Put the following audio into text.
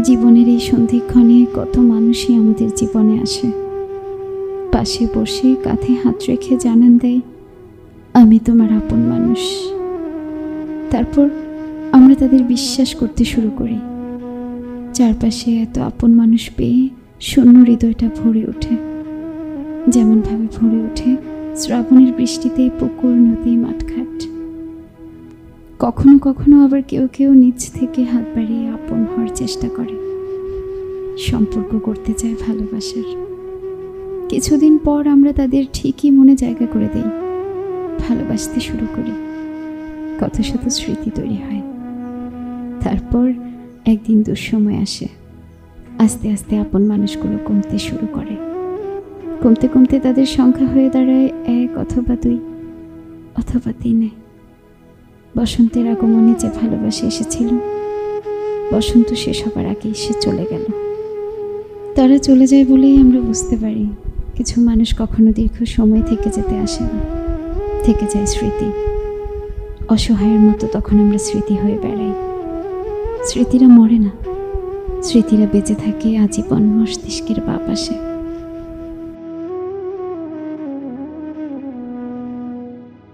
জীবনের এই সন্ধিক্ষণে কত মানুষই আমাদের জীবনে আসে, পাশে বসে কাঁধে হাত রেখে জানান দেয়, আমি তোমার আপন মানুষ। তারপর আমরা তাদের বিশ্বাস করতে শুরু করি। চারপাশে এত আপন মানুষ পেয়ে শূন্য হৃদয়টা ভরে ওঠে, যেমনভাবে ভরে ওঠে শ্রাবণের বৃষ্টিতে পুকুর, নদী, মাঠঘাট। কখনো কখনো আবার কেউ কেউ নিজ থেকে হাত বাড়িয়ে আপন হওয়ার চেষ্টা করে, সম্পর্ক করতে চায় ভালোবাসার। কিছুদিন পর আমরা তাদের ঠিকই মনে জায়গা করে দেই, ভালোবাসতে শুরু করি, কত শত স্মৃতি তৈরি হয়। তারপর একদিন দুঃসময় আসে, আস্তে আস্তে আপন মানুষগুলো কমতে শুরু করে। কমতে কমতে তাদের সংখ্যা হয়ে দাঁড়ায় 1 অথবা 2 অথবা 3। বসন্তের আগমনে যে ভালোবাসা এসেছিল, বসন্ত শেষ হবার আগেই সে চলে গেল। তারা চলে যায় বলেই আমরা বুঝতে পারি কিছু মানুষ কখনো দীর্ঘ সময় থেকে যেতে আসে না, থেকে যায় স্মৃতি। অসহায়ের মতো তখন আমরা স্মৃতি হয়ে বেড়াই। স্মৃতিরা মরে না, স্মৃতিরা বেঁচে থাকে আজীবন মস্তিষ্কের বাঁ পাশে।